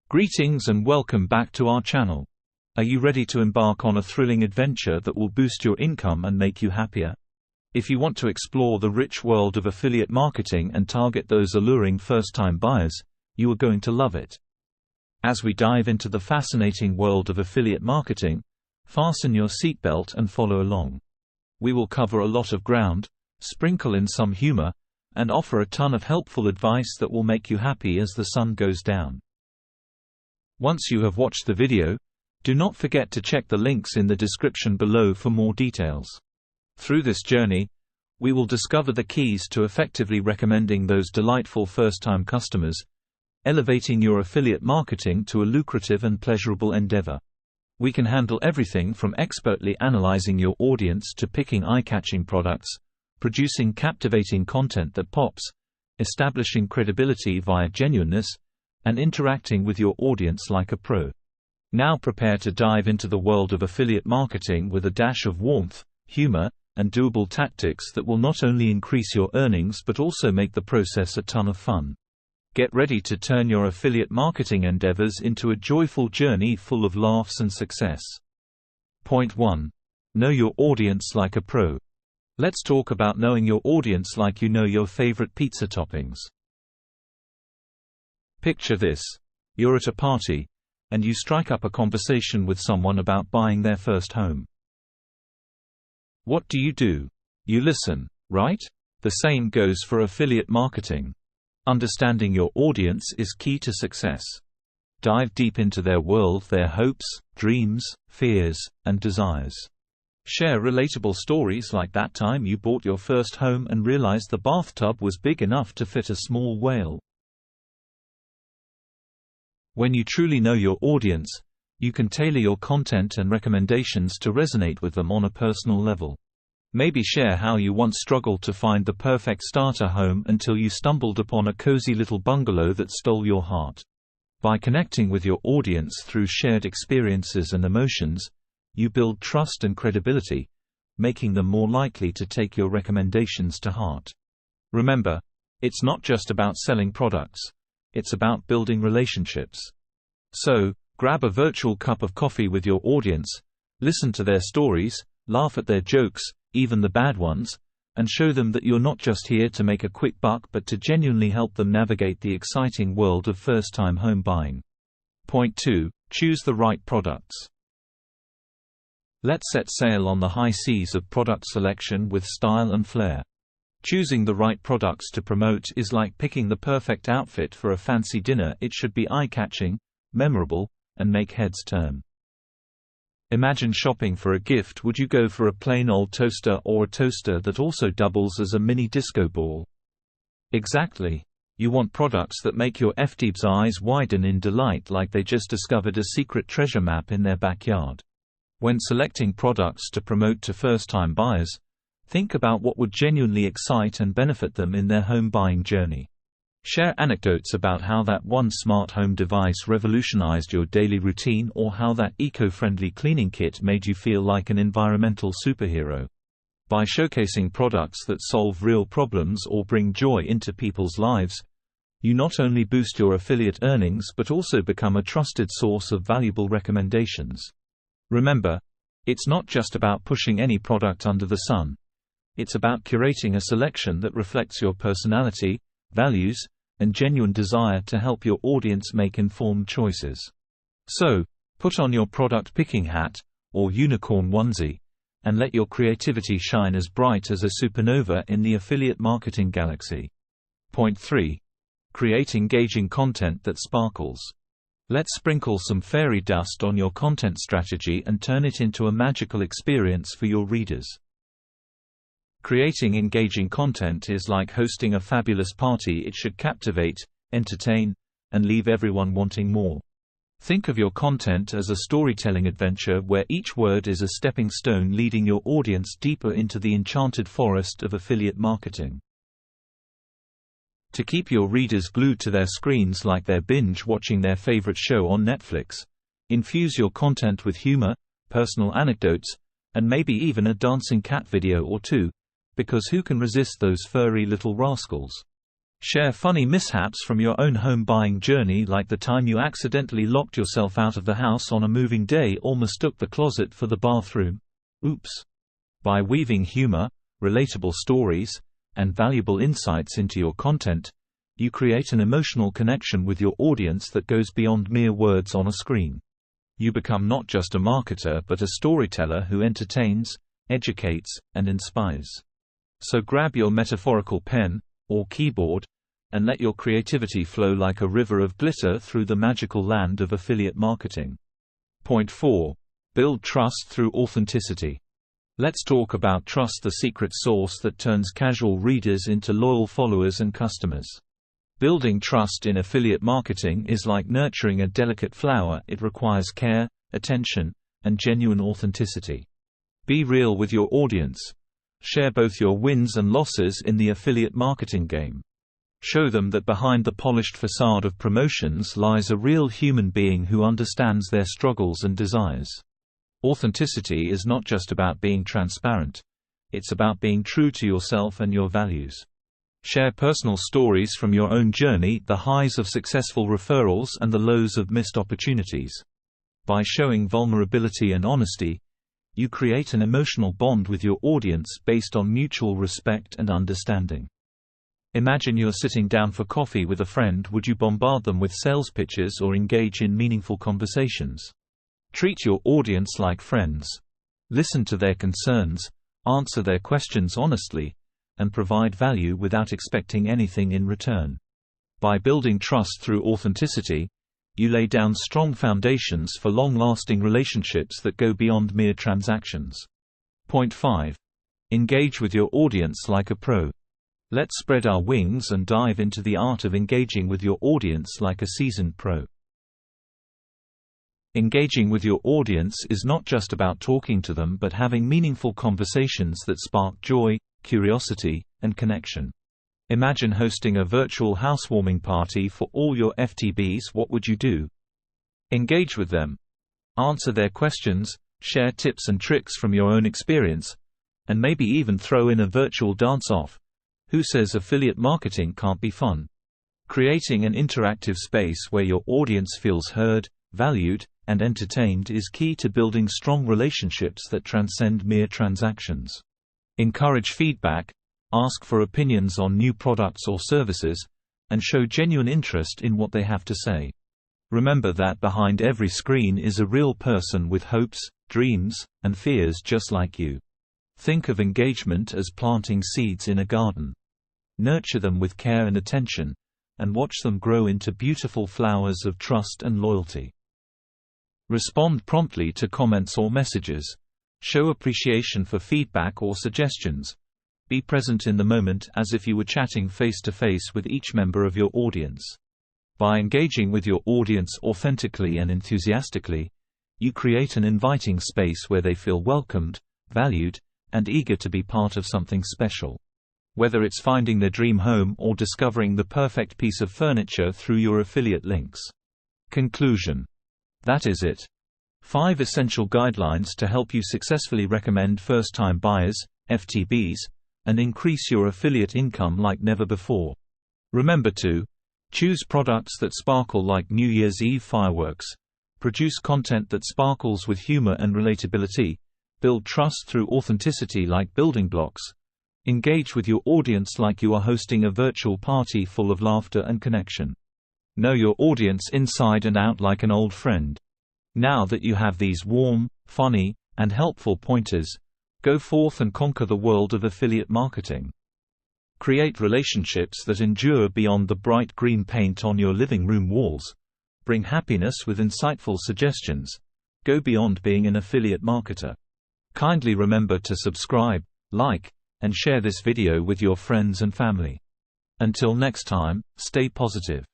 Greetings and welcome back to our channel. Are you ready to embark on a thrilling adventure that will boost your income and make you happier? If you want to explore the rich world of affiliate marketing and target those alluring first-time buyers, you are going to love it. As we dive into the fascinating world of affiliate marketing, fasten your seatbelt and follow along. We will cover a lot of ground, sprinkle in some humor, and offer a ton of helpful advice that will make you happy as the sun goes down. Once you have watched the video, do not forget to check the links in the description below for more details. Through this journey, we will discover the keys to effectively recommending those delightful first-time customers, elevating your affiliate marketing to a lucrative and pleasurable endeavor. We can handle everything from expertly analyzing your audience to picking eye-catching products, producing captivating content that pops, establishing credibility via genuineness, and interacting with your audience like a pro. Now prepare to dive into the world of affiliate marketing with a dash of warmth, humor, and doable tactics that will not only increase your earnings but also make the process a ton of fun. Get ready to turn your affiliate marketing endeavors into a joyful journey full of laughs and success. Point 1. Know your audience like a pro. Let's talk about knowing your audience like you know your favorite pizza toppings. Picture this. You're at a party, and you strike up a conversation with someone about buying their first home. What do? You listen, right? The same goes for affiliate marketing. Understanding your audience is key to success. Dive deep into their world, their hopes, dreams, fears, and desires. Share relatable stories like that time you bought your first home and realized the bathtub was big enough to fit a small whale. When you truly know your audience, you can tailor your content and recommendations to resonate with them on a personal level. Maybe share how you once struggled to find the perfect starter home until you stumbled upon a cozy little bungalow that stole your heart. By connecting with your audience through shared experiences and emotions, you build trust and credibility, making them more likely to take your recommendations to heart. Remember, it's not just about selling products. It's about building relationships. So, grab a virtual cup of coffee with your audience, listen to their stories, laugh at their jokes, even the bad ones, and show them that you're not just here to make a quick buck but to genuinely help them navigate the exciting world of first-time home buying. Point 2. Choose the right products. Let's set sail on the high seas of product selection with style and flair. Choosing the right products to promote is like picking the perfect outfit for a fancy dinner. It should be eye-catching, memorable, and make heads turn. Imagine shopping for a gift. Would you go for a plain old toaster or a toaster that also doubles as a mini disco ball? Exactly. You want products that make your FD's eyes widen in delight, like they just discovered a secret treasure map in their backyard. When selecting products to promote to first-time buyers, think about what would genuinely excite and benefit them in their home buying journey. Share anecdotes about how that one smart home device revolutionized your daily routine or how that eco-friendly cleaning kit made you feel like an environmental superhero. By showcasing products that solve real problems or bring joy into people's lives, you not only boost your affiliate earnings but also become a trusted source of valuable recommendations. Remember, it's not just about pushing any product under the sun. It's about curating a selection that reflects your personality, values, and genuine desire to help your audience make informed choices. So, put on your product picking hat, or unicorn onesie, and let your creativity shine as bright as a supernova in the affiliate marketing galaxy. Point 3. Create engaging content that sparkles. Let's sprinkle some fairy dust on your content strategy and turn it into a magical experience for your readers. Creating engaging content is like hosting a fabulous party. It should captivate, entertain, and leave everyone wanting more. Think of your content as a storytelling adventure where each word is a stepping stone leading your audience deeper into the enchanted forest of affiliate marketing. To keep your readers glued to their screens like they're binge-watching their favorite show on Netflix, infuse your content with humor, personal anecdotes, and maybe even a dancing cat video or two, because who can resist those furry little rascals? Share funny mishaps from your own home buying journey, like the time you accidentally locked yourself out of the house on a moving day or mistook the closet for the bathroom. Oops. By weaving humor, relatable stories, and valuable insights into your content, you create an emotional connection with your audience that goes beyond mere words on a screen. You become not just a marketer but a storyteller who entertains, educates, and inspires. So grab your metaphorical pen, or keyboard, and let your creativity flow like a river of glitter through the magical land of affiliate marketing. Point 4. Build trust through authenticity. Let's talk about trust, the secret sauce that turns casual readers into loyal followers and customers. Building trust in affiliate marketing is like nurturing a delicate flower. It requires care, attention, and genuine authenticity. Be real with your audience. Share both your wins and losses in the affiliate marketing game. Show them that behind the polished facade of promotions lies a real human being who understands their struggles and desires. Authenticity is not just about being transparent. It's about being true to yourself and your values. Share personal stories from your own journey, the highs of successful referrals and the lows of missed opportunities. By showing vulnerability and honesty, you create an emotional bond with your audience based on mutual respect and understanding. Imagine you're sitting down for coffee with a friend. Would you bombard them with sales pitches or engage in meaningful conversations? Treat your audience like friends. Listen to their concerns, answer their questions honestly, and provide value without expecting anything in return. By building trust through authenticity, you lay down strong foundations for long-lasting relationships that go beyond mere transactions. Point 5. Engage with your audience like a pro. Let's spread our wings and dive into the art of engaging with your audience like a seasoned pro. Engaging with your audience is not just about talking to them but having meaningful conversations that spark joy, curiosity, and connection. Imagine hosting a virtual housewarming party for all your FTBs. What would you do? Engage with them. Answer their questions, share tips and tricks from your own experience, and maybe even throw in a virtual dance-off. Who says affiliate marketing can't be fun? Creating an interactive space where your audience feels heard, valued, and entertained is key to building strong relationships that transcend mere transactions. Encourage feedback, ask for opinions on new products or services, and show genuine interest in what they have to say. Remember that behind every screen is a real person with hopes, dreams, and fears just like you. Think of engagement as planting seeds in a garden. Nurture them with care and attention, and watch them grow into beautiful flowers of trust and loyalty. Respond promptly to comments or messages. Show appreciation for feedback or suggestions. Be present in the moment as if you were chatting face-to-face with each member of your audience. By engaging with your audience authentically and enthusiastically, you create an inviting space where they feel welcomed, valued, and eager to be part of something special. Whether it's finding their dream home or discovering the perfect piece of furniture through your affiliate links. Conclusion. That is it. 5 essential guidelines to help you successfully recommend first-time buyers, FTBs, and increase your affiliate income like never before. Remember to choose products that sparkle like New Year's Eve fireworks, produce content that sparkles with humor and relatability, build trust through authenticity like building blocks, engage with your audience like you are hosting a virtual party full of laughter and connection. Know your audience inside and out like an old friend. Now that you have these warm, funny, and helpful pointers, go forth and conquer the world of affiliate marketing. Create relationships that endure beyond the bright green paint on your living room walls. Bring happiness with insightful suggestions. Go beyond being an affiliate marketer. Kindly remember to subscribe, like, and share this video with your friends and family. Until next time, stay positive.